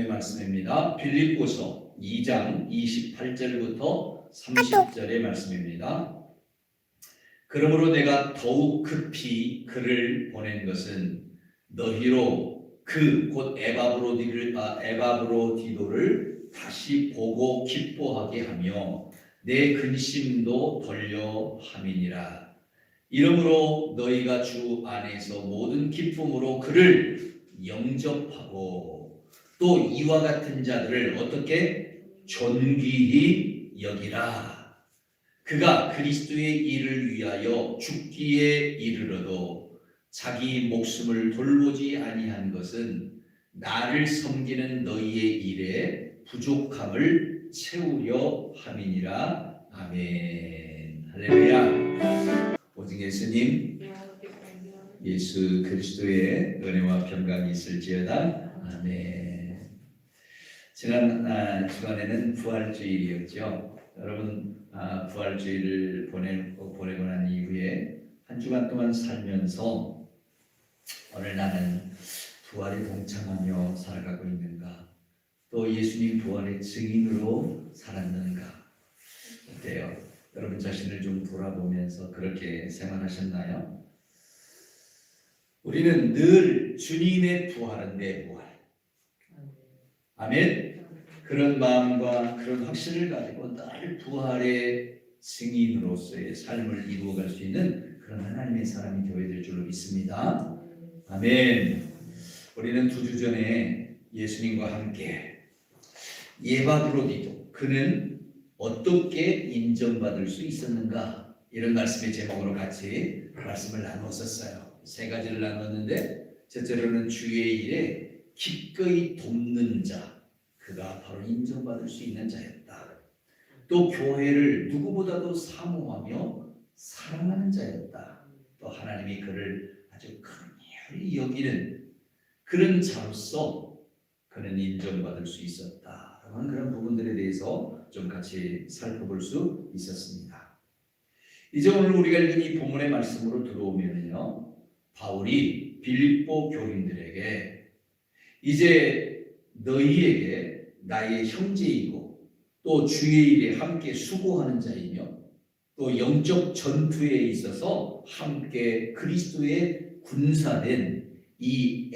말씀입니다. 빌립보서 2장 28절부터 30절의 말씀입니다. 그러므로 내가 더욱 급히 그를 보낸 것은 너희로 곧 에바브로디도를 다시 보고 기뻐하게 하며 내 근심도 덜려 함이니라. 이러므로 너희가 주 안에서 모든 기쁨으로 그를 영접하고 또 이와 같은 자들을 어떻게 존귀히 여기라. 그가 그리스도의 일을 위하여 죽기에 이르러도 자기 목숨을 돌보지 아니한 것은 나를 섬기는 너희의 일에 부족함을 채우려 함이니라. 아멘. 할렐루야. 오직 예수님, 예수 그리스도의 은혜와 평강이 있을지어다. 아멘. 지난 주간에는 부활주일이었죠. 여러분, 부활주일을 보내고 난 이후에 한 주간 동안 살면서 오늘 나는 부활에 동참하며 살아가고 있는가? 또 예수님 부활의 증인으로 살았는가? 어때요? 여러분 자신을 좀 돌아보면서 그렇게 생활하셨나요? 우리는 늘 주님의 부활은 내 부활. 아멘. 그런 마음과 그런 확신을 가지고 늘 부활의 증인으로서의 삶을 이루어갈 수 있는 그런 하나님의 사람이 되어야 될 줄로 믿습니다. 아멘. 우리는 2주 전에 예수님과 함께 에바브로디도 그는 어떻게 인정받을 수 있었는가, 이런 말씀의 제목으로 같이 말씀을 나눴었어요. 3가지를 나눴는데, 첫째로는 주의 일에 기꺼이 돕는 자, 그가 바로 인정받을 수 있는 자였다. 또 교회를 누구보다도 사모하며 사랑하는 자였다. 또 하나님이 그를 아주 긍휼히 여기는 그런 자로서 그는 인정받을 수 있었다. 그런 부분들에 대해서 좀 같이 살펴볼 수 있었습니다. 이제 오늘 우리가 읽은 이 본문의 말씀으로 들어오면요, 바울이 빌립보 교인들에게 이제 너희에게 나의 형제이고 또 주의 일에 함께 수고하는 자이며 또 영적 전투에 있어서 함께 그리스도의 군사된 이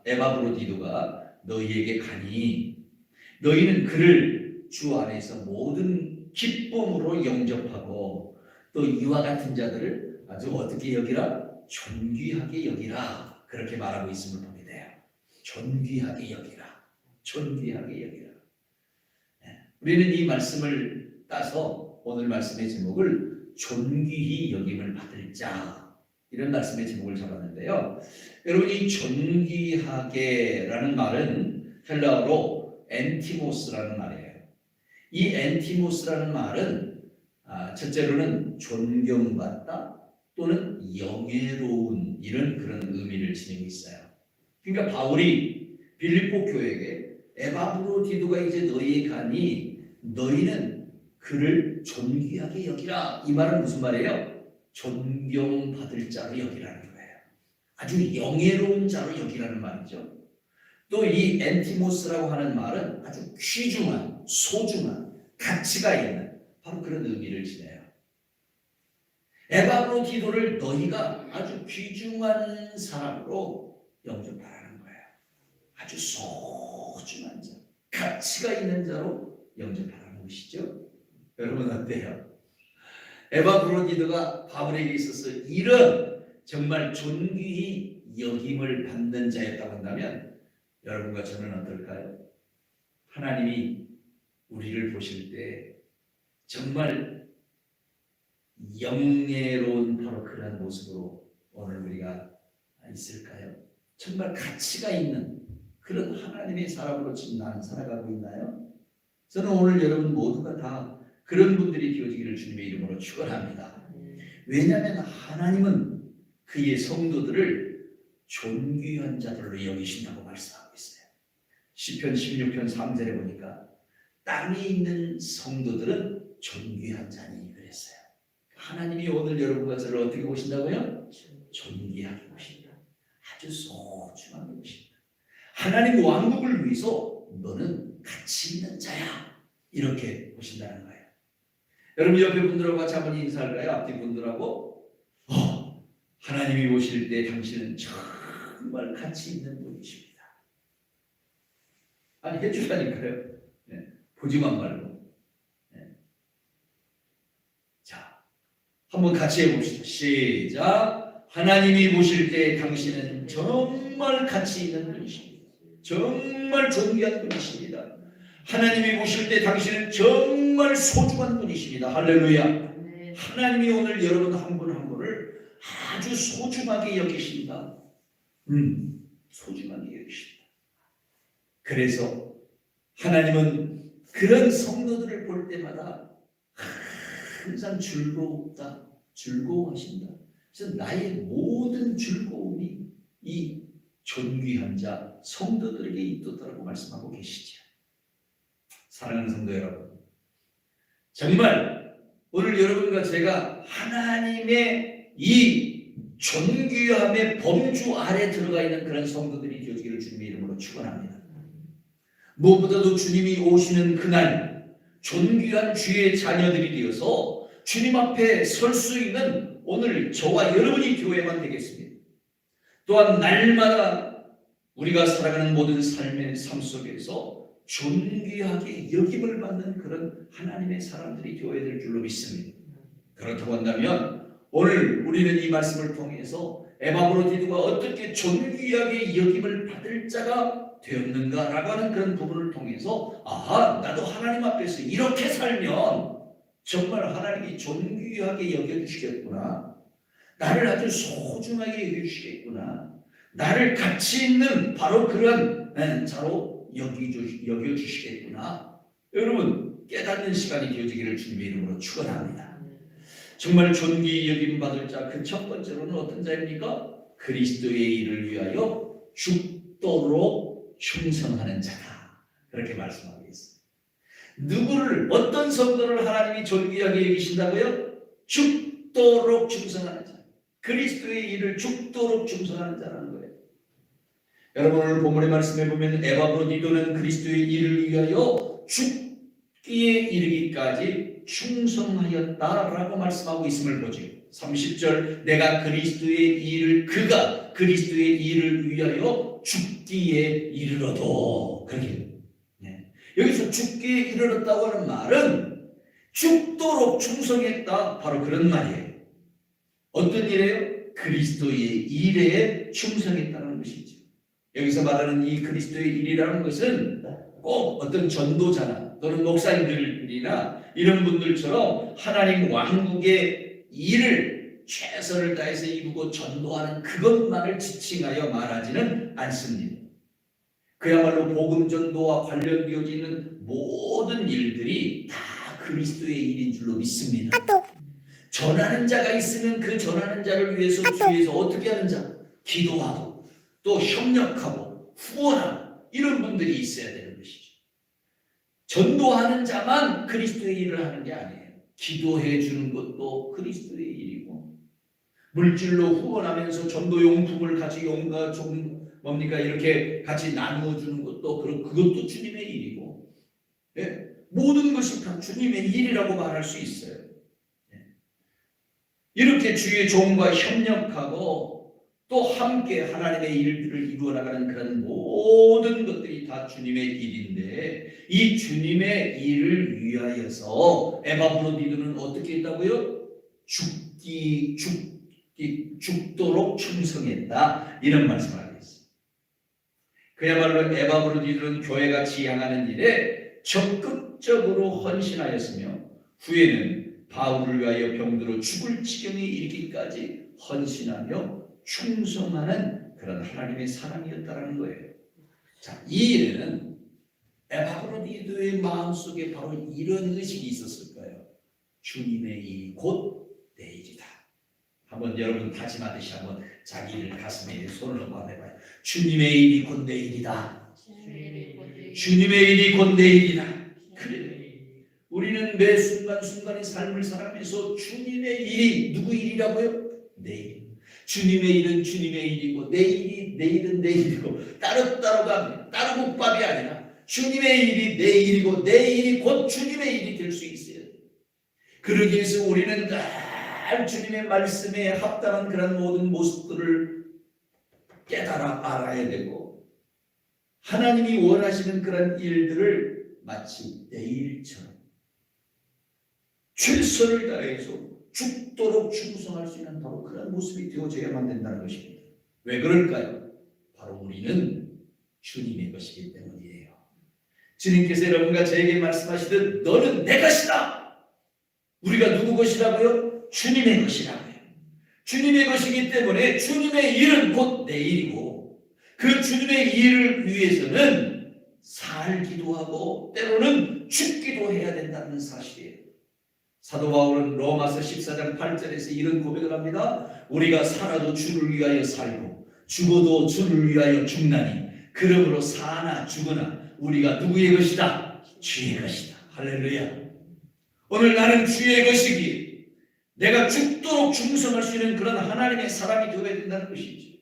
에바브로디도가 너희에게 가니 너희는 그를 주 안에서 모든 기쁨으로 영접하고 또 이와 같은 자들을 아주 어떻게 여기라? 존귀하게 여기라. 그렇게 말하고 있음을 보게 돼요. 존귀하게 여기라. 존귀하게 여기라. 우리는 이 말씀을 따서 오늘 말씀의 제목을 존귀히 여김을 받을 자, 이런 말씀의 제목을 잡았는데요. 여러분, 이 존귀하게라는 말은 헬라어로 엔티모스라는 말이에요. 이 엔티모스라는 말은 첫째로는 존경받다 또는 영예로운, 이런 그런 의미를 지니고 있어요. 그러니까 바울이 빌립보 교회에게 에바브로디도가 이제 너희에 가니 너희는 그를 존귀하게 여기라. 이 말은 무슨 말이에요? 존경받을 자로 여기라는 거예요. 아주 영예로운 자로 여기라는 말이죠. 또 이 엔티모스라고 하는 말은 아주 귀중한, 소중한, 가치가 있는 바로 그런 의미를 지내요. 에바브로디도를 너희가 아주 귀중한 사람으로 영접하라는 거예요. 아주 소중한 자, 가치가 있는 자로 영접하라는 것이죠. 여러분 어때요? 에바브로디도가 바울에게 있어서 이런 정말 존귀히 여김을 받는 자였다고 한다면 여러분과 저는 어떨까요? 하나님이 우리를 보실 때 정말 영예로운 바로 그런 모습으로 오늘 우리가 있을까요? 정말 가치가 있는 그런 하나님의 사람으로 지금 나는 살아가고 있나요? 저는 오늘 여러분 모두가 다 그런 분들이 되어지기를 주님의 이름으로 축원합니다. 왜냐하면 하나님은 그의 성도들을 존귀한 자들로 여기신다고 말씀하고 있어요. 시편 16편 3절에 보니까 땅에 있는 성도들은 존귀한 자니 그랬어요. 하나님이 오늘 여러분과 저를 어떻게 보신다고요? 존귀하게 보신다. 아주 소중하게 보신다. 하나님 왕국을 위해서 너는 가치 있는 자야. 이렇게 보신다는 거예요. 여러분 옆에 분들하고 같이 한번 인사할까요? 앞뒤 분들하고. 하나님이 오실 때 당신은 정말 가치 있는 분이십니다. 아니 해주라니까요. 네. 보지만 말고. 네. 자, 한번 같이 해봅시다. 시작. 하나님이 보실 때 당신은 정말 가치 있는 분이십니다. 정말 존귀한 분이십니다. 하나님이 보실 때 당신은 정말 소중한 분이십니다. 할렐루야. 하나님이 오늘 여러분 한 분 한 분을 아주 소중하게 여기신다. 소중하게 여기신다. 그래서 하나님은 그런 성도들을 볼 때마다 항상 즐거웠다, 즐거워하신다. 그래서 나의 모든 즐거움이 이 존귀한 자 성도들에게 있도다라고 말씀하고 계시죠. 사랑하는 성도 여러분, 정말 오늘 여러분과 제가 하나님의 이 존귀함의 범주 아래 들어가 있는 그런 성도들이 되기를 주님의 이름으로 축원합니다. 무엇보다도 주님이 오시는 그날 존귀한 주의 자녀들이 되어서 주님 앞에 설 수 있는 오늘 저와 여러분이 교회만 되겠습니다. 또한 날마다 우리가 살아가는 모든 삶의 삶 속에서 존귀하게 여김을 받는 그런 하나님의 사람들이 되어야 될 줄로 믿습니다. 그렇다고 한다면 오늘 우리는 이 말씀을 통해서 에바브로디도가 어떻게 존귀하게 여김을 받을 자가 되었는가라고 하는 그런 부분을 통해서 나도 하나님 앞에서 이렇게 살면 정말 하나님이 존귀하게 여겨주시겠구나. 나를 아주 소중하게 여겨주시겠구나. 나를 가치 있는 바로 그런 자로 여겨주시겠구나. 여러분 깨닫는 시간이 되어지기를 주님의 이름으로 축원합니다. 정말 존귀 여김받을 자 그 첫 번째로는 어떤 자입니까? 그리스도의 일을 위하여 죽도록 충성하는 자다. 그렇게 말씀하고 있습니다. 누구를 어떤 성도를 하나님이 존귀하게 여기신다고요? 죽도록 충성하는 자. 그리스도의 일을 죽도록 충성하는 자라는 거예요. 여러분 오늘 본문의 말씀에 보면 에바브로디도는 그리스도의 일을 위하여 죽기에 이르기까지 충성하였다라고 말씀하고 있음을 보죠. 30절 내가 그가 그리스도의 일을 위하여 죽기에 이르러도 그렇게 여기서 죽기에 이르렀다고 하는 말은 죽도록 충성했다 바로 그런 말이에요. 어떤 일이에요? 그리스도의 일에 충성했다는 것이죠. 여기서 말하는 이 그리스도의 일이라는 것은 꼭 어떤 전도자나 또는 목사님들이나 이런 분들처럼 하나님 왕국의 일을 최선을 다해서 이루고 전도하는 그것만을 지칭하여 말하지는 않습니다. 그야말로 복음 전도와 관련되어져 있는 모든 일들이 다 그리스도의 일인 줄로 믿습니다. 전하는 자가 있으면 그 전하는 자를 위해서 주위에서 어떻게 하는 자? 기도하고 또 협력하고 후원하고 이런 분들이 있어야 되는 것이죠. 전도하는 자만 그리스도의 일을 하는 게 아니에요. 기도해 주는 것도 그리스도의 일이고 물질로 후원하면서 전도용품을 같이 이렇게 같이 나누어 주는 것도 그것도 주님의 일이고 모든 것이 다 주님의 일이라고 말할 수 있어요. 이렇게 주의 종과 협력하고 또 함께 하나님의 일들을 이루어 나가는 그런 모든 것들이 다 주님의 일인데 이 주님의 일을 위하여서 에바브로디도는 어떻게 했다고요? 죽도록 충성했다 이런 말씀을 하고 있습니다. 그야말로 에바브로디도는 교회가 지향하는 일에 적극적으로 헌신하였으며 후에는 바울을 위하여 병들어 죽을 지경에 이르기까지 헌신하며 충성하는 그런 하나님의 사람이었다라는 거예요. 자, 이 일에는 에바브로디도의 마음속에 바로 이런 의식이 있었을까요? 주님의 일이 곧 내 일이다. 한번 여러분 다짐하듯이 한번 자기 일 가슴에 손을 한번 해봐요. 주님의 일이 곧 내 일이다. 주님의 일이 곧 내 일이다. 그래. 우리는 매 순간순간의 삶을 살아가면서 주님의 일이 누구 일이라고요? 내 일. 주님의 일은 주님의 일이고 내 일이 내 일은 내 일이고 따로따로 가면 따로국밥이 아니라 주님의 일이 내 일이고 내 일이 곧 주님의 일이 될 수 있어요. 그러기 위해서 우리는 늘 주님의 말씀에 합당한 그런 모든 모습들을 깨달아 알아야 되고 하나님이 원하시는 그런 일들을 마치 내 일처럼 최선을 다해서 죽도록 충성할 수 있는 바로 그런 모습이 되어져야만 된다는 것입니다. 왜 그럴까요? 바로 우리는 주님의 것이기 때문이에요. 주님께서 여러분과 저에게 말씀하시듯 너는 내 것이다. 우리가 누구 것이라고요? 주님의 것이라고요. 주님의 것이기 때문에 주님의 일은 곧 내 일이고 그 주님의 일을 위해서는 살기도 하고 때로는 죽기도 해야 된다는 사실이에요. 사도 바울은 로마서 14장 8절에서 이런 고백을 합니다. 우리가 살아도 주를 위하여 살고 죽어도 주를 위하여 죽나니 그러므로 사나 죽으나 우리가 누구의 것이다? 주의 것이다. 할렐루야. 오늘 나는 주의 것이기에 내가 죽도록 충성할 수 있는 그런 하나님의 사람이 되어야 된다는 것이죠.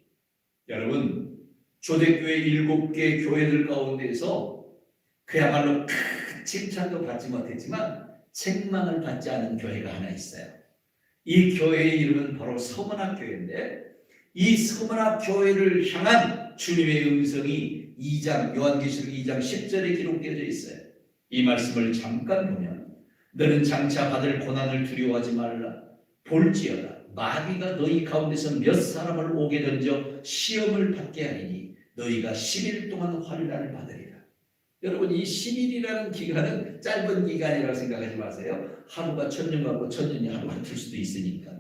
여러분, 초대교회 7개 교회들 가운데에서 그야말로 큰 칭찬도 받지 못했지만 책망을 받지 않은 교회가 하나 있어요. 이 교회의 이름은 바로 서문학교회인데 이 서문학교회를 향한 주님의 음성이 요한계시록 2장 10절에 기록되어져 있어요. 이 말씀을 잠깐 보면 너는 장차 받을 고난을 두려워하지 말라. 볼지어다 마귀가 너희 가운데서 몇 사람을 오게 던져 시험을 받게 하리니 너희가 10일 동안 환난을 받으리라. 여러분, 이 10일이라는 기간은 짧은 기간이라고 생각하지 마세요. 하루가 천년 같고 천년이 하루 같을 수도 있으니까.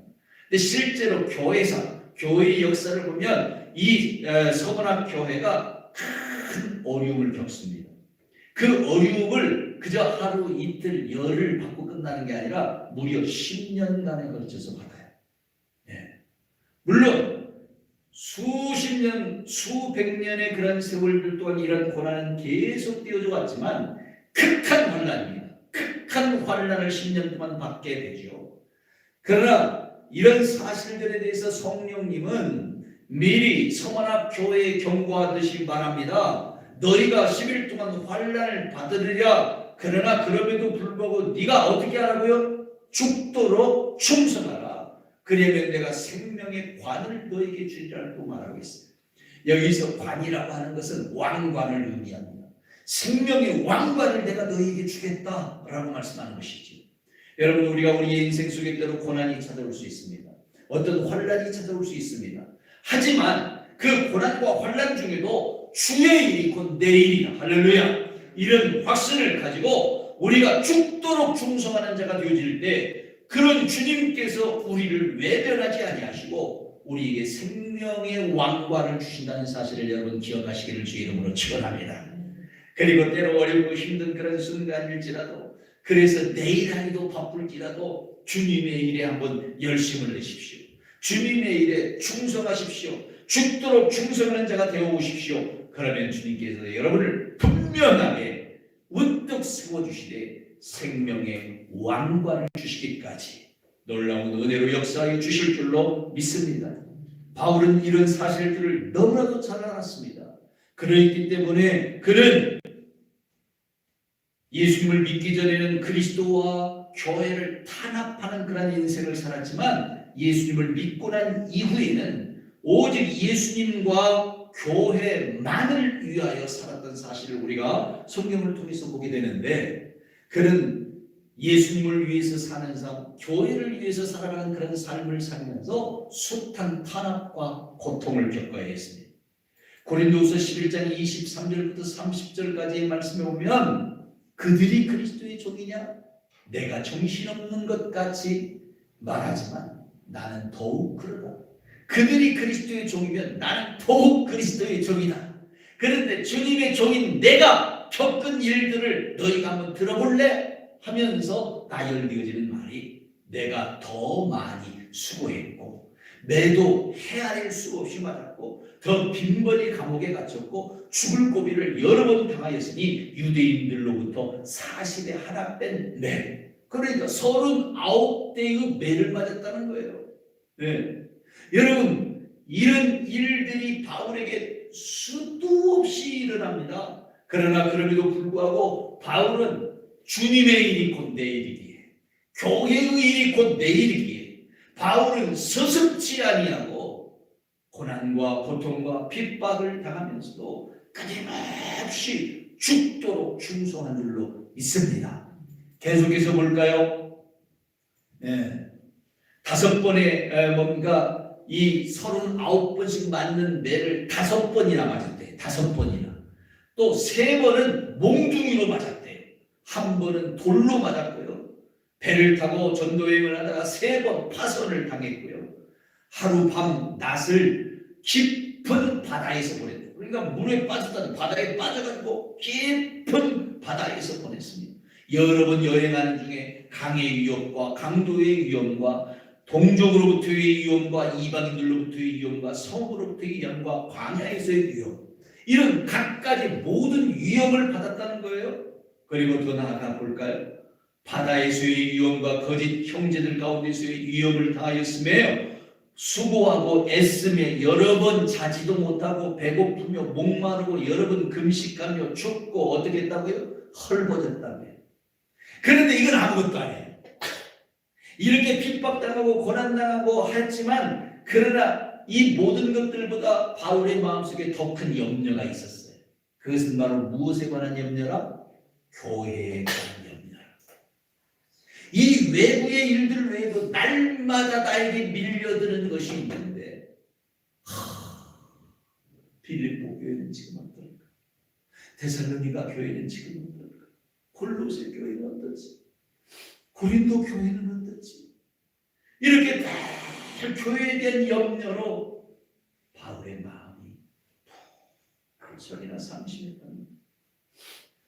근데 실제로 교회의 역사를 보면 이 서문학 교회가 큰 어려움을 겪습니다. 그 어려움을 그저 하루 이틀 열흘 받고 끝나는 게 아니라 무려 10년간에 걸쳐서 받아요. 네. 물론 수십 년, 수백 년의 그런 세월들 동안 이런 고난은 계속 되어져 왔지만 극한 환난입니다. 극한 환난을 10년 동안 받게 되죠. 그러나 이런 사실들에 대해서 성령님은 미리 서문학 교회에 경고하듯이 말합니다. 너희가 10일 동안 환난을 받으리라. 그러나 그럼에도 불구하고 네가 어떻게 하라고요? 죽도록 충성하라. 그러면 내가 생명의 관을 너에게 주리라고 말하고 있어요. 여기서 관이라고 하는 것은 왕관을 의미합니다. 생명의 왕관을 내가 너에게 주겠다라고 말씀하는 것이죠. 여러분, 우리가 우리의 인생 속에 때로 고난이 찾아올 수 있습니다. 어떤 환난이 찾아올 수 있습니다. 하지만 그 고난과 환난 중에도 주의 일이 곧 내 일이다. 할렐루야. 이런 확신을 가지고 우리가 죽도록 충성하는 자가 되어질 때 그런 주님께서 우리를 외면하지 아니하시고 우리에게 생명의 왕관을 주신다는 사실을 여러분 기억하시기를 주의 이름으로 축원합니다. 그리고 때로 어렵고 힘든 그런 순간일지라도 그래서 내일 하기도 바쁠지라도 주님의 일에 한번 열심을 내십시오. 주님의 일에 충성하십시오. 죽도록 충성하는 자가 되어오십시오. 그러면 주님께서 여러분을 분명하게 우뚝 세워주시되 생명의 왕관을 주시기까지 놀라운 은혜로 역사하여 주실 줄로 믿습니다. 바울은 이런 사실들을 너무나도 잘 알았습니다. 그러기 때문에 그는 예수님을 믿기 전에는 그리스도와 교회를 탄압하는 그런 인생을 살았지만 예수님을 믿고 난 이후에는 오직 예수님과 교회만을 위하여 살았던 사실을 우리가 성경을 통해서 보게 되는데 그는 예수님을 위해서 사는 삶, 교회를 위해서 살아가는 그런 삶을 살면서 숱한 탄압과 고통을 겪어야 했습니다. 고린도후서 11장 23절부터 30절까지의 말씀에 보면 그들이 그리스도의 종이냐? 내가 정신없는 것 같이 말하지만 나는 더욱 그러다. 그들이 그리스도의 종이면 나는 더욱 그리스도의 종이다. 그런데 주님의 종인 내가 겪은 일들을 너희가 한번 들어볼래? 하면서 나열되어지는 말이 내가 더 많이 수고했고 매도 헤아릴 수 없이 맞았고 더 빈번히 감옥에 갇혔고 죽을 고비를 여러 번 당하였으니 유대인들로부터 40에 하나 뺀 매, 그러니까 39대의 매를 맞았다는 거예요. 네. 여러분, 이런 일들이 바울에게 수도 없이 일어납니다. 그러나 그럼에도 불구하고 바울은 주님의 일이 곧 내 일이기에, 교회의 일이 곧 내 일이기에 바울은 서슴지 아니하고 고난과 고통과 핍박을 당하면서도 끊임없이 죽도록 충성한 줄로 믿습니다. 계속해서 볼까요? 네. 5번의 뭔가 이 39번씩 맞는 매를 5번이나 맞았대요. 5번이나. 또 3번은 몽둥이로 맞았대요. 1번은 돌로 맞았고요. 배를 타고 전도여행을 하다가 3번 파선을 당했고요. 하루 밤 낮을 깊은 바다에서 보냈대요. 그러니까 물에 빠졌다니 바다에 빠져가지고 깊은 바다에서 보냈습니다. 여러 번 여행하는 중에 강의 위험과 강도의 위험과 동족으로부터의 위험과 이방인들로부터의 위험과 성으로부터의 위험과 광야에서의 위험, 이런 각가지 모든 위험을 받았다는 거예요. 그리고 더 나아가 볼까요? 바다에서의 위험과 거짓 형제들 가운데서의 위험을 당하였음에 수고하고 애쓰며 여러 번 자지도 못하고 배고프며 목마르고 여러 번 금식하며 춥고 어떻게 했다고요? 헐벗었다며. 그런데 이건 아무것도 아니에요. 이렇게 핍박당하고 고난당하고 했지만 그러나 이 모든 것들보다 바울의 마음속에 더 큰 염려가 있었어요. 그것은 바로 무엇에 관한 염려라? 교회에 관한 염려라. 이 외부의 일들 외에도 날마다 나에게 밀려드는 것이 있는데 빌립보 교회는 지금 어떨까? 데살로니가 교회는 지금 어떨까? 골로새 교회는 어떨지? 고린도 교회는 어떨지? 이렇게 다 교회에 대한 염려로 바울의 마음이 한철이나 상심했답니다.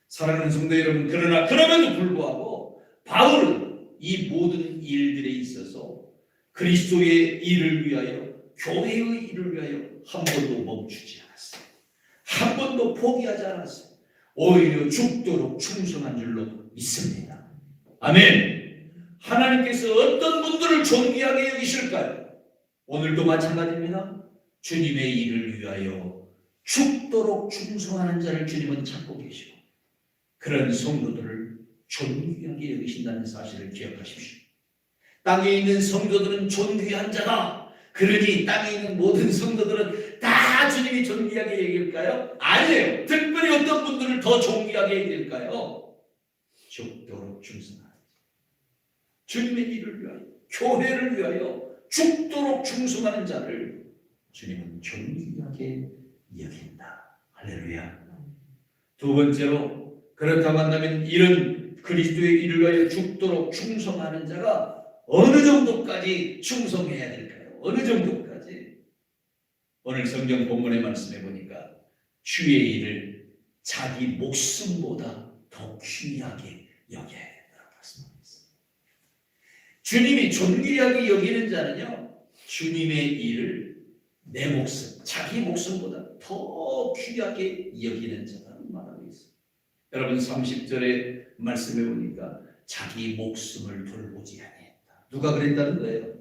사랑하는 성도 여러분, 그러나 그럼에도 불구하고 바울은 이 모든 일들에 있어서 그리스도의 일을 위하여, 교회의 일을 위하여 한 번도 멈추지 않았어요. 한 번도 포기하지 않았어요. 오히려 죽도록 충성한 줄로 믿습니다. 아멘. 하나님께서 어떤 분들을 존귀하게 여기실까요? 오늘도 마찬가지입니다. 주님의 일을 위하여 죽도록 충성하는 자를 주님은 찾고 계시고 그런 성도들을 존귀하게 여기신다는 사실을 기억하십시오. 땅에 있는 성도들은 존귀한 자다. 그러니 땅에 있는 모든 성도들은 다 주님이 존귀하게 여길까요? 아니에요. 특별히 어떤 분들을 더 존귀하게 여길까요? 죽도록 충성하는 주님의 일을 위하여, 교회를 위하여 죽도록 충성하는 자를 주님은 존귀하게 여긴다. 할렐루야. 두 번째로, 그렇다고 한다면 이런 그리스도의 일을 위하여 죽도록 충성하는 자가 어느 정도까지 충성해야 될까요? 어느 정도까지? 오늘 성경 본문의 말씀해 보니까 주의 일을 자기 목숨보다 더 귀하게 여겨야 된다고 말씀합니다. 주님이 존귀하게 여기는 자는요, 주님의 일을 내 목숨, 자기 목숨보다 더 귀하게 여기는 자라는 말하고 있어요. 여러분 30절에 말씀해 보니까 자기 목숨을 돌보지 아니했다. 누가 그랬다는 거예요?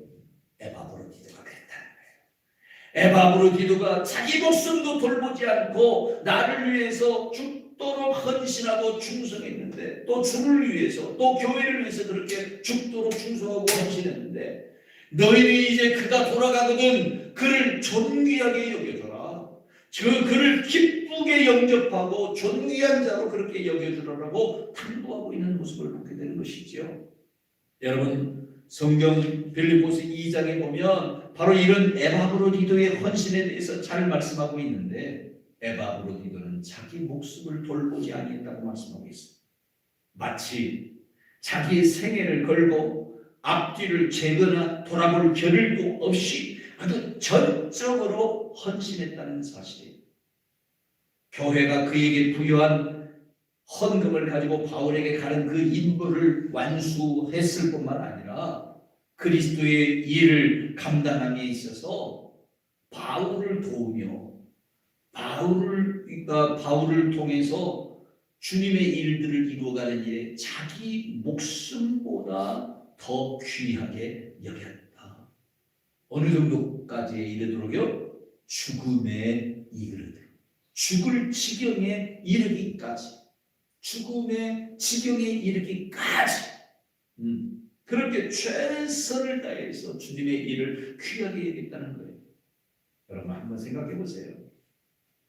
에바브로디도가 그랬다는 거예요. 에바브로디도가 자기 목숨도 돌보지 않고 나를 위해서 죽도록 헌신하고 충성했는데, 또 주를 위해서, 또 교회를 위해서 그렇게 죽도록 충성하고 헌신했는데, 너희는 이제 그가 돌아가거든 그를 존귀하게 여겨줘라. 그를 기쁘게 영접하고 존귀한 자로 그렇게 여겨주라고 당부하고 있는 모습을 보게 되는 것이죠. 여러분 성경 빌립보서 2장에 보면 바로 이런 에바브로디도의 헌신에 대해서 잘 말씀하고 있는데, 에바브로디도는 자기 목숨을 돌보지 아니했다고 말씀하고 있습니다. 마치 자기의 생애를 걸고 앞뒤를 재거나 돌아볼 겨를도 없이 아주 전적으로 헌신했다는 사실이에요. 교회가 그에게 부여한 헌금을 가지고 바울에게 가는 그 임무를 완수했을 뿐만 아니라 그리스도의 일을 감당함에 있어서 바울을 도우며 바울을 통해서 주님의 일들을 이루어가는 일에 자기 목숨보다 더 귀하게 여겼다. 어느 정도까지에 이르도록요? 죽음에 이르되 죽을 지경에 이르기까지 죽음의 지경에 이르기까지 그렇게 최선을 다해서 주님의 일을 귀하게 여겼다는 거예요. 여러분 한번 생각해 보세요.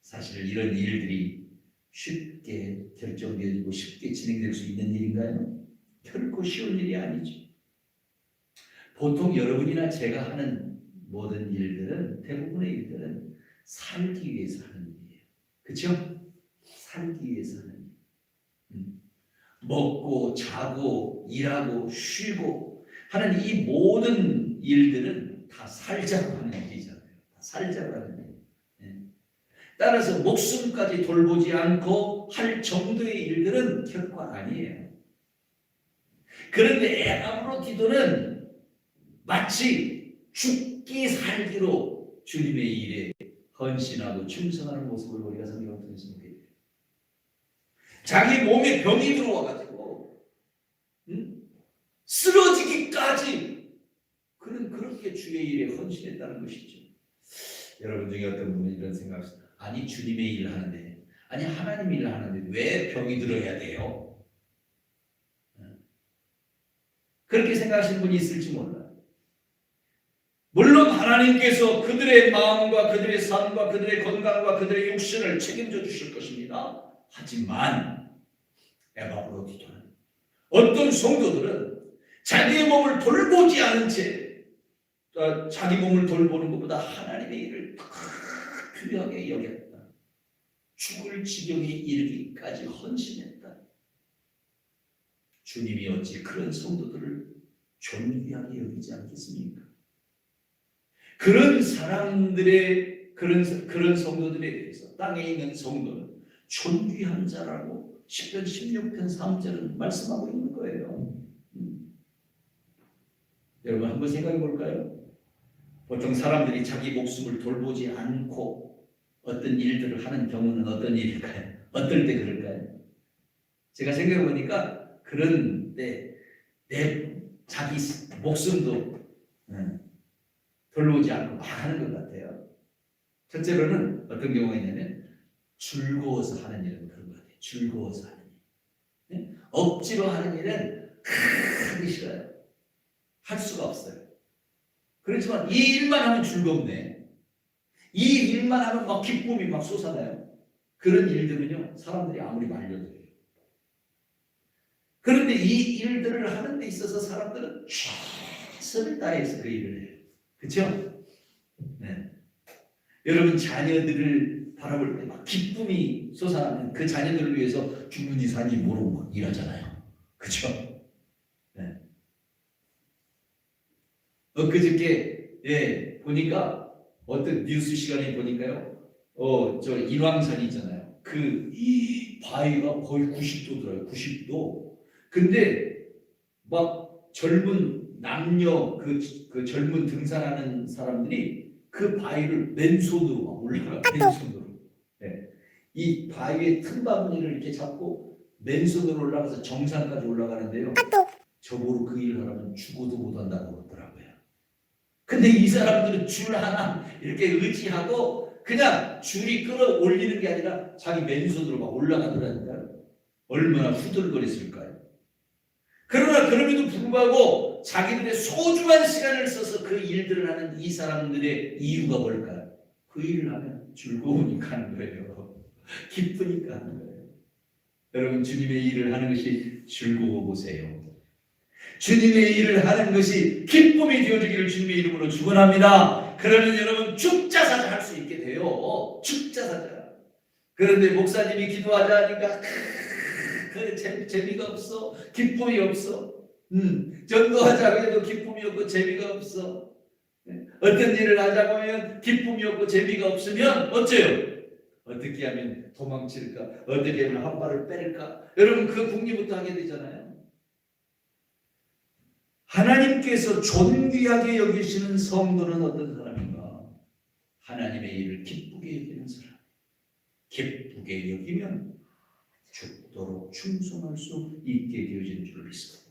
사실 이런 일들이 쉽게 결정되고 쉽게 진행될 수 있는 일인가요? 결코 쉬운 일이 아니죠. 보통 여러분이나 제가 하는 모든 일들은 대부분의 일들은 살기 위해서 하는 일이에요. 그렇죠? 살기 위해서 하는 일. 먹고 자고 일하고 쉬고 하는 이 모든 일들은 다 살자고 하는 일이잖아요. 다 살자고 하는 일. 따라서 목숨까지 돌보지 않고 할 정도의 일들은 결코 아니에요. 그런데 에바브로 마치 죽기 살기로 주님의 일에 헌신하고 충성하는 모습을 우리가 성경을 통해서 보게 돼요. 자기 몸에 병이 들어와가지고 쓰러지기까지 그는 그렇게 주의 일에 헌신했다는 것이죠. 여러분 중에 어떤 분은 이런 생각을 아니 주님의 일을 하는데 아니 하나님 일을 하는데 왜 병이 들어야 돼요? 그렇게 생각하시는 분이 있을지 몰라요. 물론 하나님께서 그들의 마음과 그들의 삶과 그들의 건강과 그들의 육신을 책임져 주실 것입니다. 하지만 에바브로디토는 어떤 성도들은 자기의 몸을 돌보지 않은 채 자기 몸을 돌보는 것보다 하나님의 일을 더 귀하게 여겼다. 죽을 지경에 이르기까지 헌신했다. 주님이 어찌 그런 성도들을 존귀하게 여기지 않겠습니까? 그런 사람들의 그런 성도들에 대해서 땅에 있는 성도는 존귀한 자라고 시편 16편 3절은 말씀하고 있는 거예요. 여러분 한번 생각해 볼까요? 보통 사람들이 자기 목숨을 돌보지 않고 어떤 일들을 하는 경우는 어떤 일일까요? 어떨 때 그럴까요? 제가 생각해 보니까 그런 때 내 자기 목숨도 돌보지 않고 막 하는 것 같아요. 첫째로는 어떤 경우가 있냐면 즐거워서 하는 일은 그런 것 같아요. 즐거워서 하는 일. 억지로 하는 일은 하기 싫어요. 할 수가 없어요. 그렇지만 이 일만 하면 즐겁네. 이 일만 하면 막 기쁨이 막 솟아나요. 그런 일들은요 사람들이 아무리 말려도 그런데 이 일들을 하는 데 있어서 사람들은 최선을 다해서 그 일을 해요. 그렇죠? 네. 여러분 자녀들을 바라볼 때 막 기쁨이 솟아나는 그 자녀들을 위해서 죽는지 사는지 모르고 막 일하잖아요. 그렇죠? 네. 엊그저께 보니까 어떤 뉴스 시간에 보니까요. 저 인왕산이 있잖아요. 이 바위가 거의 90도더라고요. 90도. 근데 막 젊은 남녀 그 젊은 등산하는 사람들이 그 바위를 맨손으로 막 올라가. 맨손으로. 네. 이 바위의 틈바구니를 이렇게 잡고 맨손으로 올라가서 정상까지 올라가는데요. 저보고 그 일을 하려면 죽어도 못한다고 그러더라고요. 근데 이 사람들은 줄 하나 이렇게 의지하고 그냥 줄이 끌어올리는 게 아니라 자기 맨손으로 막 올라가더라니까요. 얼마나 후들거렸을까요? 그러나 그럼에도 불구하고 자기들의 소중한 시간을 써서 그 일들을 하는 이 사람들의 이유가 뭘까요? 그 일을 하면 즐거우니까 하는 거예요. 기쁘니까 하는 거예요. 여러분 주님의 일을 하는 것이 즐거워 보세요. 주님의 일을 하는 것이 기쁨이 되어지기를 주님의 이름으로 축원합니다. 그러면 여러분 죽자사자 할 수 있게 돼요. 죽자사자. 그런데 목사님이 기도하자 하니까 재미가 없어. 기쁨이 없어. 전도하자고 해도 기쁨이 없고 재미가 없어. 어떤 일을 하자고 하면 기쁨이 없고 재미가 없으면 어째요? 어떻게 하면 도망칠까? 어떻게 하면 한 발을 뺄까? 여러분 그 궁리부터 하게 되잖아요. 하나님께서 존귀하게 여기시는 성도는 어떤 사람인가? 하나님의 일을 기쁘게 여기는 사람. 기쁘게 여기면 죽도록 충성할 수 있게 되어지는 줄 믿습니다.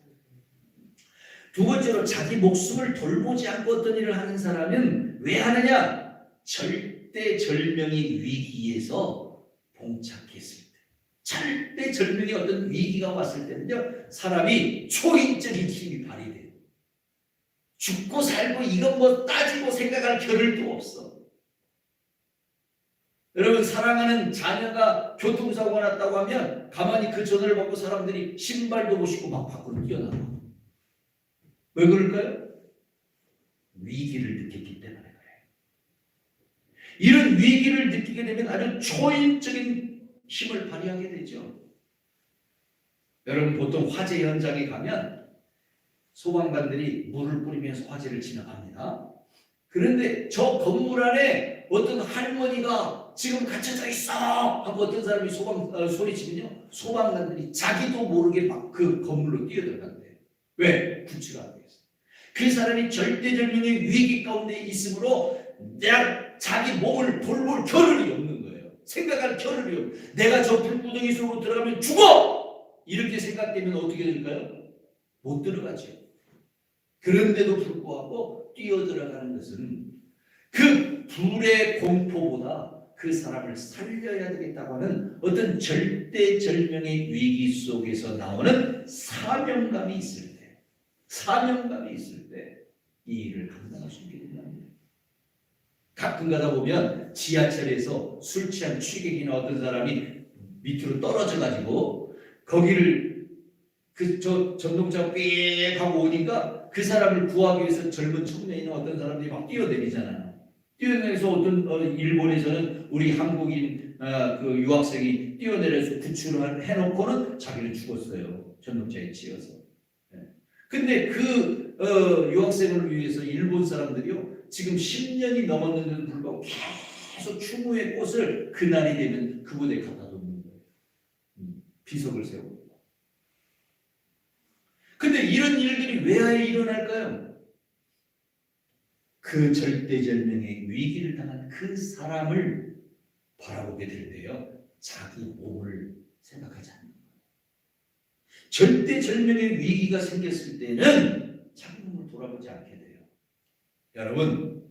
두 번째로 자기 목숨을 돌보지 않고 어떤 일을 하는 사람은 왜 하느냐? 절대 절대절명의 위기에서 봉착했을 때, 절대절명의 어떤 위기가 왔을 때는요, 사람이 초인적인 힘이 발휘돼요. 죽고 살고 이건 뭐 따지고 생각할 겨를도 없어. 여러분, 사랑하는 자녀가 교통사고가 났다고 하면 가만히 그 전화를 받고 사람들이 신발도 못 신고 막 밖으로 뛰어나가. 왜 그럴까요? 위기를 느꼈기 때문에 그래요. 이런 위기를 느끼게 되면 아주 초인적인 힘을 발휘하게 되죠. 여러분, 보통 화재 현장에 가면 소방관들이 물을 뿌리면서 화재를 진압합니다. 그런데 저 건물 안에 어떤 할머니가 지금 갇혀져 있어 하고 어떤 사람이 소리치면요, 소방관들이 자기도 모르게 막 그 건물로 뛰어들어간대요. 왜? 구출하기 위해서. 그 사람이 절대절명의 위기 가운데 있으므로 내가 자기 몸을 돌볼 겨를이 없는 거예요. 생각할 겨를이 없는. 내가 저 불구덩이 속으로 들어가면 죽어! 이렇게 생각되면 어떻게 될까요? 못 들어가죠. 그런데도 불구하고 뛰어들어가는 것은 그 불의 공포보다 그 사람을 살려야 되겠다고 하는 어떤 절대절명의 위기 속에서 나오는 사명감이 있을 때, 사명감이 있을 때 이 일을 감당할 수 있게 된답니다. 가끔 가다 보면 지하철에서 술 취한 취객이나 어떤 사람이 밑으로 떨어져 가지고 거기를 저 전동차 삐 하고 오니까 그 사람을 구하기 위해서 젊은 청년이나 어떤 사람들이 막 뛰어내리잖아요. 뛰어내려서 어떤 일본에서는 우리 한국인 그 유학생이 뛰어내려서 구출을 해놓고는 자기는 죽었어요. 전동차에 치여서. 근데 그 유학생을 위해서 일본 사람들이요, 지금 10년이 넘었는데도 불구하고 계속 추모의 꽃을 그날이 되면 그곳에 갖다 놓는 거예요. 비석을 세우고. 근데 이런 일들이 왜 일어날까요? 그 절대절명의 위기를 당한 그 사람을 바라보게 될 때요, 자기 몸을 생각하지 않는 거예요. 절대절명의 위기가 생겼을 때는 자기 몸을 돌아보지 않게 돼요. 여러분,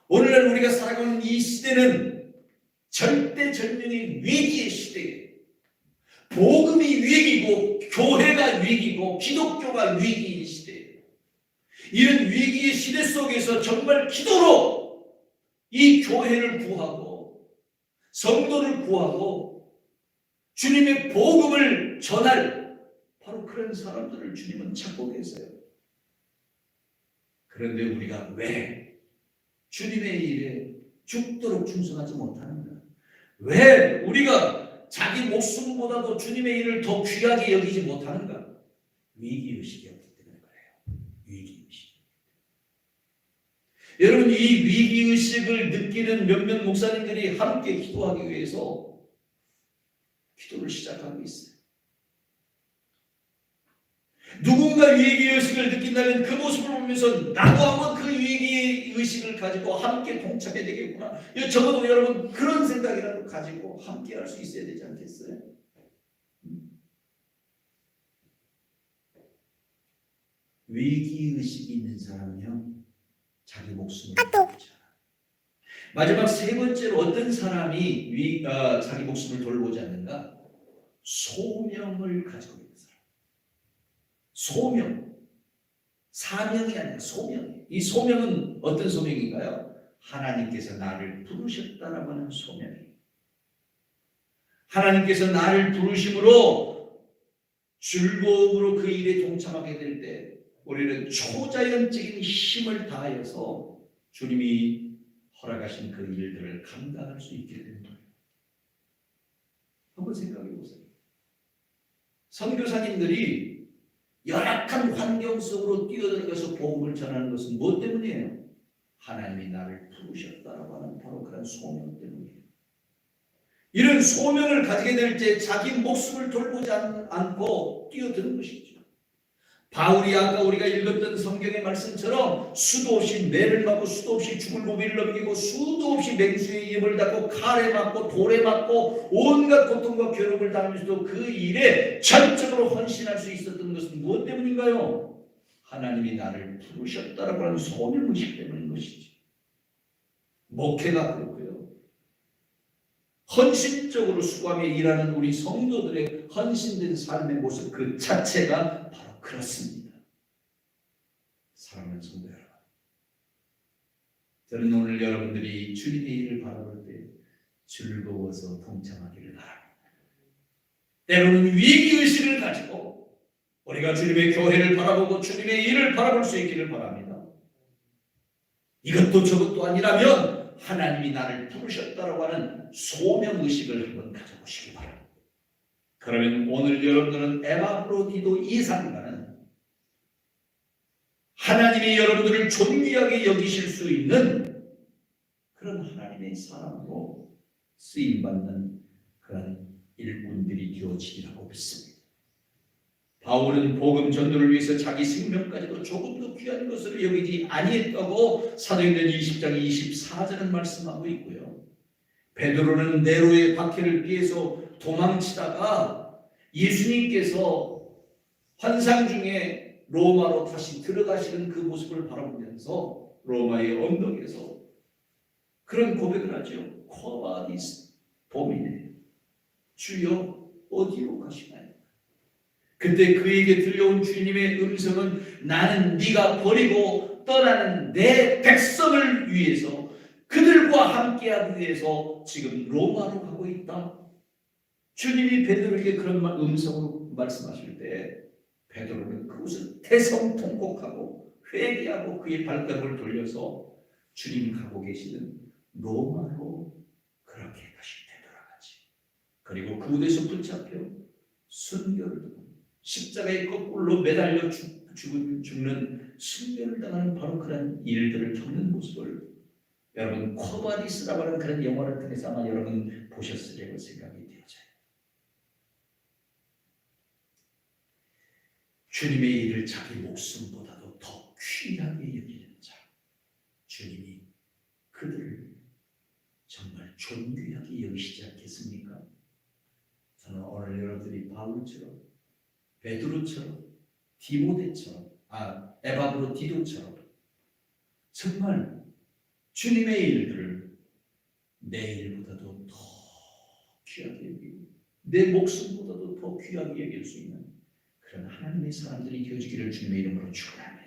오늘날 우리가 살아가는 이 시대는 절대절명의 위기의 시대예요. 복음이 위기고 교회가 위기고 기독교가 위기의 시대예요. 이런 위기의 시대 속에서 정말 기도로 이 교회를 구하고 성도를 구하고 주님의 복음을 전할 바로 그런 사람들을 주님은 찾고 계세요. 그런데 우리가 왜 주님의 일에 죽도록 충성하지 못하는가? 왜 우리가 자기 목숨보다도 주님의 일을 더 귀하게 여기지 못하는가? 위기의식이 없기 때문에 그래요. 위기의식. 여러분, 이 위기의식을 느끼는 몇몇 목사님들이 함께 기도하기 위해서 기도를 시작하고 있어요. 누군가 위기의식을 느낀다면 그 모습을 보면서 나도 한번 그 위기의식을 가지고 함께 동참해야 되겠구나. 적어도 여러분 그런 생각이라도 가지고 함께 할 수 있어야 되지 않겠어요? 위기의식이 있는 사람은요, 자기 목숨을 돌보잖아. 마지막 세 번째로 어떤 사람이 자기 목숨을 돌보지 않는가? 소명을 가지고 있는 사람. 소명. 사명이 아니라 소명. 이 소명은 어떤 소명인가요? 하나님께서 나를 부르셨다라고 하는 소명이에요. 하나님께서 나를 부르심으로 즐거움으로 그 일에 동참하게 될 때 우리는 초자연적인 힘을 다하여서 주님이 허락하신 그 일들을 감당할 수 있게 되는 거예요. 한번 생각해 보세요. 선교사님들이 열악한 환경 속으로 뛰어들어가서 복음을 전하는 것은 무엇 때문이에요? 하나님이 나를 부르셨다라고 하는 바로 그런 소명 때문이에요. 이런 소명을 가지게 될 때 자기 목숨을 돌보지 않고 뛰어드는 것이죠. 바울이 아까 우리가 읽었던 성경의 말씀처럼 수도 없이 매를 맞고 수도 없이 죽을 고비를 넘기고 수도 없이 맹수의 입을 닫고 칼에 맞고 돌에 맞고 온갖 고통과 괴로움을 당하면서도 그 일에 전적으로 헌신할 수 있었던 것은 무엇 때문인가요? 하나님이 나를 부르셨다라고 하는 소명의식 때문인 것이지. 목회가 그렇고요. 헌신적으로 수고하며 일하는 우리 성도들의 헌신된 삶의 모습 그 자체가 바로 그렇습니다. 사랑하는 성도 여러분, 저는 오늘 여러분들이 주님의 일을 바라볼 때 즐거워서 동참하기를 바랍니다. 때로는 위기의식을 가지고 우리가 주님의 교회를 바라보고 주님의 일을 바라볼 수 있기를 바랍니다. 이것도 저것도 아니라면 하나님이 나를 부르셨다라고 하는 소명의식을 한번 가져보시기 바랍니다. 그러면 오늘 여러분들은 에바브로디도 이상과는 하나님이 여러분들을 존귀하게 여기실 수 있는 그런 하나님의 사람으로 쓰임받는 그런 일꾼들이 되어지리라고 믿습니다. 바울은 복음 전도를 위해서 자기 생명까지도 조금 더 귀한 것으로 여기지 아니했다고 사도행전 20장 24절은 말씀하고 있고요. 베드로는 네로의 박해를 피해서 도망치다가 예수님께서 환상 중에 로마로 다시 들어가시는 그 모습을 바라보면서 로마의 언덕에서 그런 고백을 하죠. 쿼바디스 도미네, 주여 어디로 가시나요? 그때 그에게 들려온 주님의 음성은 나는 네가 버리고 떠나는 내 백성을 위해서 그들과 함께하기 위해서 지금 로마로 가고 있다. 주님이 베드로에게 그런 음성으로 말씀하실 때 베드로는 그것을 대성통곡하고 회개하고 그의 발걸음을 돌려서 주님 가고 계시는 로마로 그렇게 다시 되돌아가지. 그리고 그곳에서 붙잡혀 순교를 하고 십자가에 거꾸로 매달려 죽는 순교를 당하는 바로 그런 일들을 겪는 모습을 여러분 코바디스라고 하는 그런 영화를 통해서 아마 여러분 보셨으리라고 생각이 되어져요. 주님의 일을 자기 목숨보다도 더 귀하게 여기는 자, 주님이 그들을 정말 존귀하게 여기시지 않겠습니까? 저는 오늘 여러분들이 바울처럼 베드로처럼 디모데처럼 에바브로디도처럼 정말 주님의 일들을 내 일보다도 더 귀하게 여기고 내 목숨보다도 더 귀하게 여길 수 있는 그런 하나님의 사람들이 되어지기를 주님의 이름으로 축원합니다.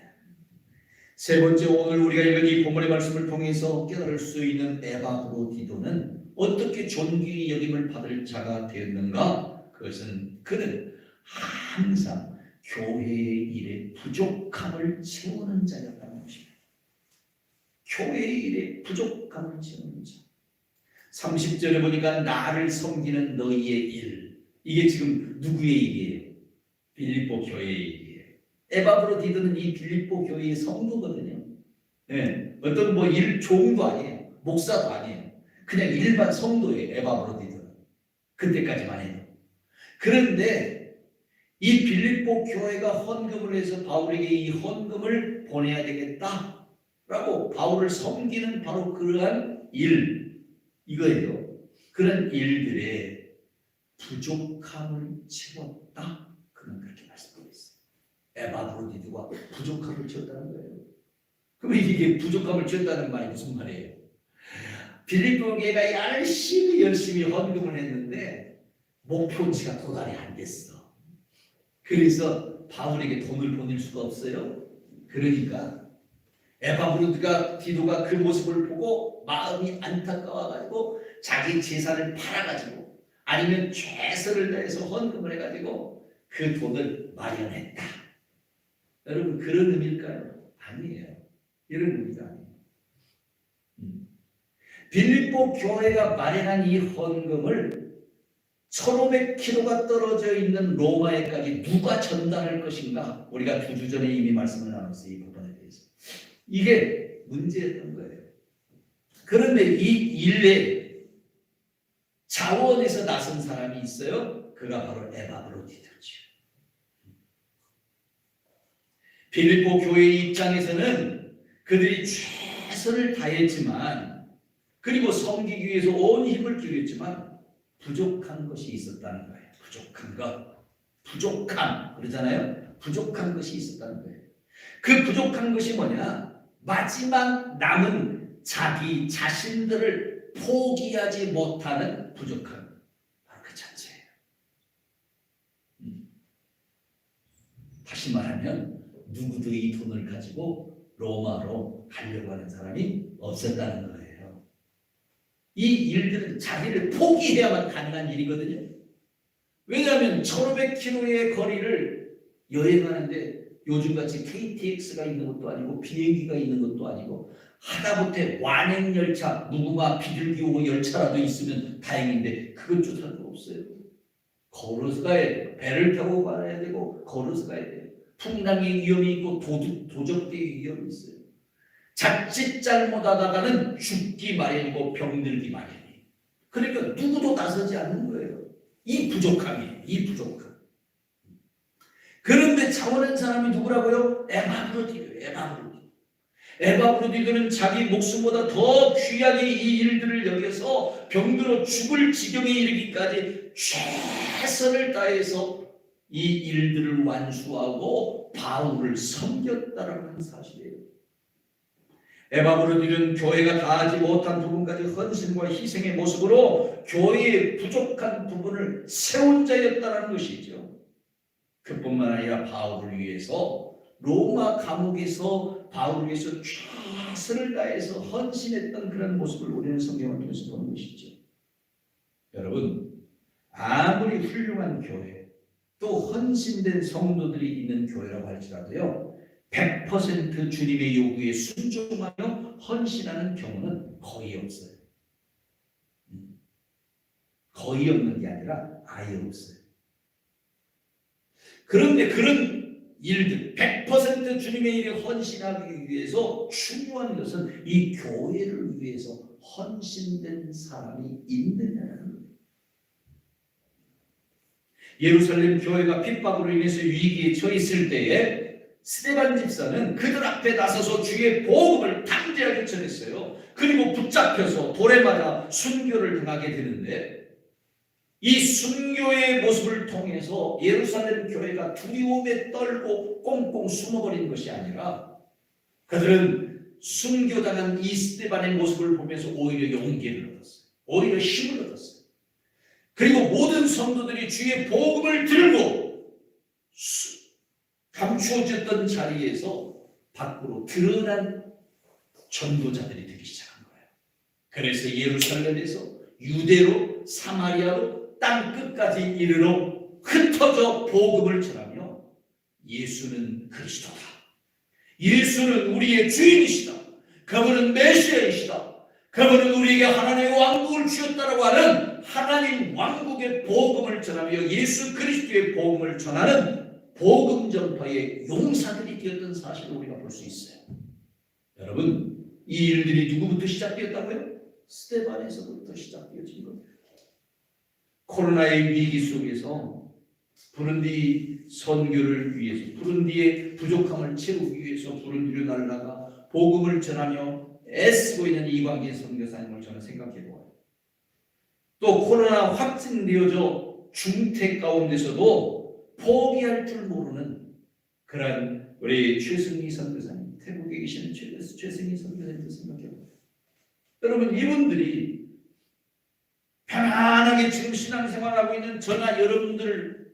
세 번째, 오늘 우리가 읽은 이 본문의 말씀을 통해서 깨달을 수 있는 에바브로디도는 어떻게 존귀히 여김을 받을 자가 되었는가? 그것은 그는 항상 교회의 일에 부족함을 채우는 자였다는 것입니다. 교회의 일에 부족함을 채우는 자. 30절에 보니까 나를 섬기는 너희의 일. 이게 지금 누구의 일이에요? 빌립보 교회의 일이에요. 에바브로디도는 이 빌립보 교회의 성도거든요. 네. 어떤 일 종도 아니에요. 목사도 아니에요. 그냥 일반 성도예요. 에바브로디도는. 그때까지만 해도. 그런데 이 빌립보 교회가 헌금을 해서 바울에게 이 헌금을 보내야 되겠다라고 바울을 섬기는 바로 그러한 일, 이거예요. 그런 일들에 부족함을 채웠다. 그는 그렇게 말씀하고 있어요. 에바브로디도가 부족함을 채웠다는 거예요. 그러면 이게 부족함을 채웠다는 말이 무슨 말이에요? 빌립보 교회가 열심히 헌금을 했는데 목표치가 도달이 안 됐어. 그래서 바울에게 돈을 보낼 수가 없어요. 그러니까 에바브로디도가 그 모습을 보고 마음이 안타까워가지고 자기 재산을 팔아가지고 아니면 최선을 다해서 헌금을 해가지고 그 돈을 마련했다. 여러분 그런 의미일까요? 아니에요. 이런 의미가 아니에요. 빌립보 교회가 마련한 이 헌금을 1500km가 떨어져 있는 로마에까지 누가 전달할 것인가? 우리가 2주 전에 이미 말씀을 나눴어요. 이 부분에 대해서. 이게 문제였던 거예요. 그런데 이 일에 자원에서 나선 사람이 있어요. 그가 바로 에바브로디도죠. 빌립보 교회의 입장에서는 그들이 최선을 다했지만 그리고 섬기기 위해서 온 힘을 기울였지만 부족한 것이 있었다는 거예요. 부족한 것. 부족함. 그러잖아요. 부족한 것이 있었다는 거예요. 그 부족한 것이 뭐냐? 마지막 남은 자기 자신들을 포기하지 못하는 부족함, 바로 그 자체예요. 다시 말하면 누구도 이 돈을 가지고 로마로 가려고 하는 사람이 없었다는 거예요. 이 일들은 자기를 포기해야만 가능한 일이거든요. 왜냐하면 1500km의 거리를 여행하는데 요즘같이 KTX가 있는 것도 아니고 비행기가 있는 것도 아니고 하다못해 완행열차, 무궁화 비둘기호 열차라도 있으면 다행인데 그것조차도 없어요. 걸어서 가야 돼요. 배를 타고 가야 되고 걸어서 가야 돼요. 풍랑의 위험이 있고 도적대의 위험이 있어요. 자칫 잘못하다가는 죽기 마련이고 병들기 마련이에요. 그러니까 누구도 나서지 않는 거예요. 이 부족함이에요. 이 부족함. 그런데 차원한 사람이 누구라고요? 에바브로디고요. 에바브로디고는 자기 목숨보다 더 귀하게 이 일들을 여겨서 병들어 죽을 지경에 이르기까지 최선을 다해서 이 일들을 완수하고 바울을 섬겼다라는 사실이에요. 에바브로디는 교회가 다하지 못한 부분까지 헌신과 희생의 모습으로 교회의 부족한 부분을 세운 자였다는 것이죠. 그뿐만 아니라 바울을 위해서 로마 감옥에서 바울을 위해서 최선을 다해서 헌신했던 그런 모습을 우리는 성경을 통해서 보는 것이죠. 여러분, 아무리 훌륭한 교회 또 헌신된 성도들이 있는 교회라고 할지라도요 100% 주님의 요구에 순종하며 헌신하는 경우는 거의 없어요. 거의 없는 게 아니라 아예 없어요. 그런데 그런 일들 100% 주님의 일에 헌신하기 위해서 중요한 것은 이 교회를 위해서 헌신된 사람이 있느냐는 거예요. 예루살렘 교회가 핍박으로 인해서 위기에 처했을 때에 스데반 집사는 그들 앞에 나서서 주의 복음을 담대하게 전했어요. 그리고 붙잡혀서 돌에 맞아 순교를 당하게 되는데 이 순교의 모습을 통해서 예루살렘 교회가 두려움에 떨고 꽁꽁 숨어버린 것이 아니라 그들은 순교당한 이 스데반의 모습을 보면서 오히려 용기를 얻었어요. 오히려 힘을 얻었어요. 그리고 모든 성도들이 주의 복음을 들고 감추어졌던 자리에서 밖으로 드러난 전도자들이 되기 시작한 거예요. 그래서 예루살렘에서 유대로 사마리아로 땅 끝까지 이르러 흩어져 복음을 전하며 예수는 그리스도다. 예수는 우리의 주인이시다. 그분은 메시아이시다. 그분은 우리에게 하나님의 왕국을 주셨다라고 하는 하나님 왕국의 복음을 전하며 예수 그리스도의 복음을 전하는 복음 전파의 용사들이 되었던 사실을 우리가 볼 수 있어요. 여러분, 이 일들이 누구부터 시작되었다고요? 스데반에서부터 시작되어진 겁니다. 코로나의 위기 속에서 부른디 선교를 위해서 부른디의 부족함을 채우기 위해서 부른디로 날아가 복음을 전하며 애쓰고 있는 이광진 선교사님을 저는 생각해 보아요. 또 코로나 확진되어져 중택 가운데서도 포기할 줄 모르는 그런 우리 최승희 선교사님, 태국에 계시는 최승희 선교사님도 생각해 보아요. 여러분, 이분들이 편안하게 지금 신앙생활하고 있는 저나 여러분들을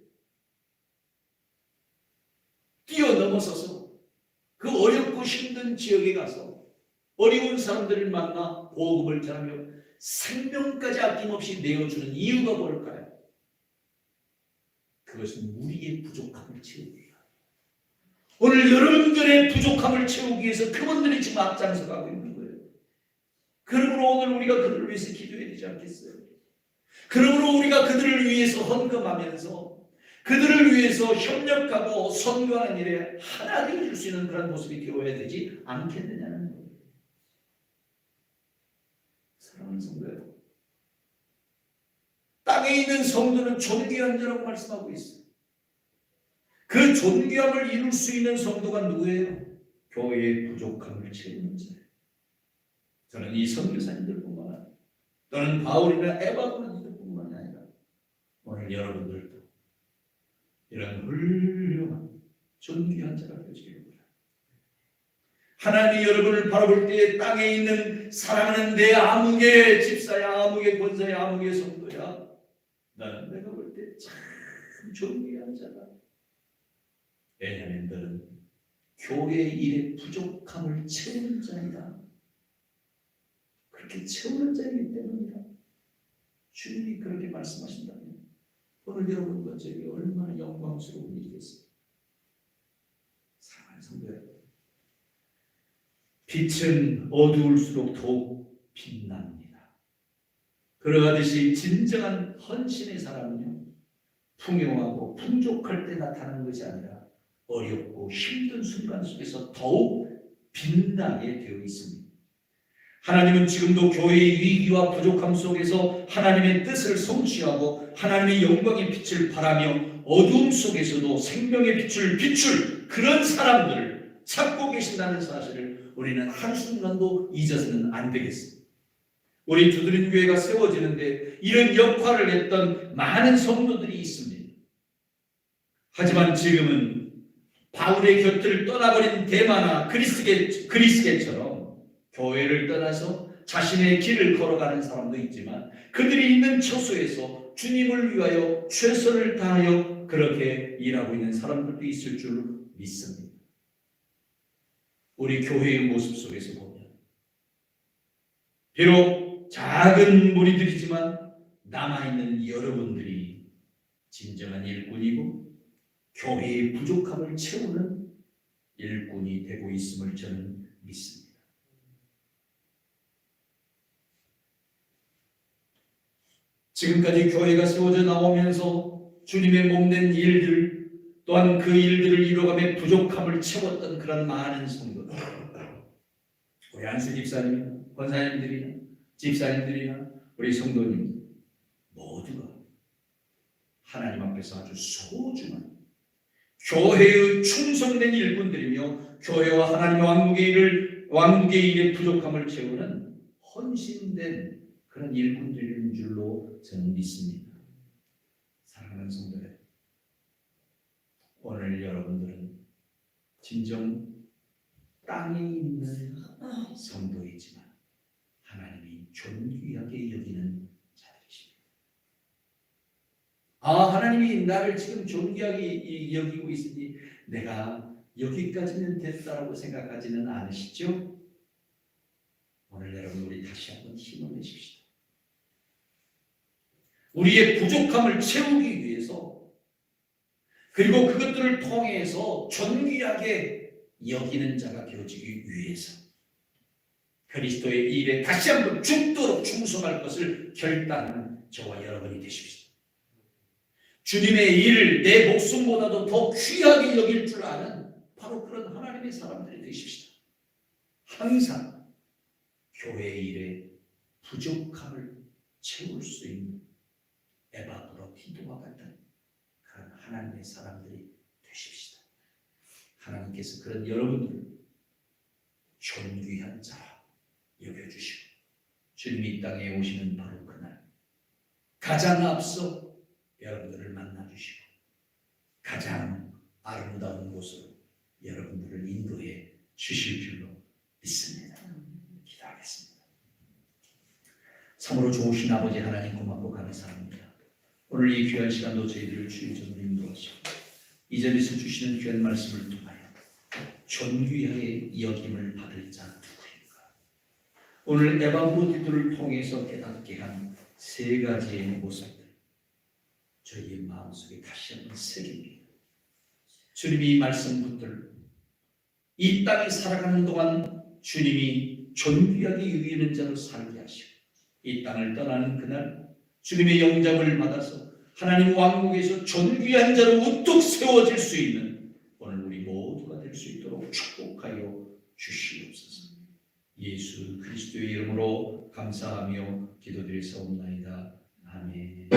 뛰어넘어서서 그 어렵고 힘든 지역에 가서 어려운 사람들을 만나 복음을 전하며 생명까지 아낌없이 내어주는 이유가 뭘까요? 그것은 우리의 부족함을 채우기 위하여. 오늘 여러분들의 부족함을 채우기 위해서 그분들이 지금 앞장서 가고 있는 거예요. 그러므로 오늘 우리가 그들을 위해서 기도해야 되지 않겠어요? 그러므로 우리가 그들을 위해서 헌금하면서 그들을 위해서 협력하고 선교하는 일에 하나 되어줄 수 있는 그런 모습이 되어야 되지 않겠느냐는 거예요. 사랑하는 성도 여러분, 땅에 있는 성도는 존귀한 자라고 말씀하고 있어요. 그 존귀함을 이룰 수 있는 성도가 누구예요? 교회의 부족함을 채우는 자예요. 저는 이 선교사님들뿐만 아니라 또는 바울이나 에바브로디들뿐만 아니라 오늘 여러분들도 이런 훌륭한 존귀한 자가 되시길 바랍니다. 하나님이 여러분을 바라볼 때에 땅에 있는 사랑하는 내 아무개 집사야, 아무개 권사야, 아무개 성도야, 나는 내가 볼 때 참 존귀한 자다. 왜냐하면 너는 교회 일의 부족함을 채우는 자이다. 그렇게 채우는 자이기 때문이다. 주님이 그렇게 말씀하신다면 오늘 여러분과 저에게 얼마나 영광스러운 일이겠습니까? 사랑하는 성도 여러분, 빛은 어두울수록 더욱 빛납니다. 그러하듯이 진정한 헌신의 사람은요, 풍요하고 풍족할 때 나타나는 것이 아니라 어렵고 힘든 순간 속에서 더욱 빛나게 되어 있습니다. 하나님은 지금도 교회의 위기와 부족함 속에서 하나님의 뜻을 성취하고 하나님의 영광의 빛을 바라며 어두움 속에서도 생명의 빛을 비출 그런 사람들을 찾고 계신다는 사실을 우리는 한순간도 잊어서는 안 되겠습니다. 우리 두드림 교회가 세워지는데 이런 역할을 했던 많은 성도들이 있습니다. 하지만 지금은 바울의 곁을 떠나버린 데마나 그리스게처럼 교회를 떠나서 자신의 길을 걸어가는 사람도 있지만 그들이 있는 처소에서 주님을 위하여 최선을 다하여 그렇게 일하고 있는 사람들도 있을 줄 믿습니다. 우리 교회의 모습 속에서 보면 비록 작은 무리들이지만 남아있는 여러분들이 진정한 일꾼이고 교회의 부족함을 채우는 일꾼이 되고 있음을 저는 믿습니다. 지금까지 교회가 세워져 나오면서 주님의 몸된 일들 또한 그 일들을 이루어가며 부족함을 채웠던 그런 많은 성도들, 우리 안수 집사님이나 권사님들이나 집사님들이나 우리 성도님 모두가 하나님 앞에서 아주 소중한 교회의 충성된 일꾼들이며 교회와 하나님의 왕국의 일의 부족함을 채우는 헌신된 그런 일꾼들인 줄로 저는 믿습니다. 사랑하는 성도들, 오늘 여러분들은 진정 땅에 있는 성도이지만 하나님이 존귀하게 여기는 자들이십니다. 하나님이 나를 지금 존귀하게 여기고 있으니 내가 여기까지는 됐다라고 생각하지는 않으시죠? 오늘 여러분 우리 다시 한번 힘을 내십시오. 우리의 부족함을 채우기 위해서 그리고 그것들을 통해서 존귀하게 여기는 자가 되어지기 위해서 그리스도의 일에 다시 한번 죽도록 충성할 것을 결단하는 저와 여러분이 되십시오. 주님의 일을 내 목숨보다도 더 귀하게 여길 줄 아는 바로 그런 하나님의 사람들이 되십시오. 항상 교회 일에 부족함을 채울 수 있는 에바브로티도와 같은 그런 하나님의 사람들이 되십시다. 하나님께서 그런 여러분들을 존귀한 자라 여겨주시고 주님이 이 땅에 오시는 바로 그날 가장 앞서 여러분들을 만나주시고 가장 아름다운 곳으로 여러분들을 인도해 주실 줄로 믿습니다. 기도하겠습니다. 참으로 좋으신 아버지 하나님 고맙고 감사합니다. 오늘 이 귀한 시간도 저희들을 주의 전으로 인도하시고 이 자리에서 주시는 귀한 말씀을 통하여 존귀하게 여김을 받을 자 누구인가. 오늘 에바브로디도를 통해서 깨닫게 한 세 가지의 모습들 저희의 마음속에 다시 한번 새깁니다. 주님이 이 말씀 붙들고 이 땅에 살아가는 동안 주님이 존귀하게 여기는 자로 살게 하시고 이 땅을 떠나는 그날 주님의 영접을 받아서 하나님 왕국에서 존귀한 자로 우뚝 세워질 수 있는 오늘 우리 모두가 될 수 있도록 축복하여 주시옵소서. 예수 그리스도의 이름으로 감사하며 기도드리사옵나이다. 아멘.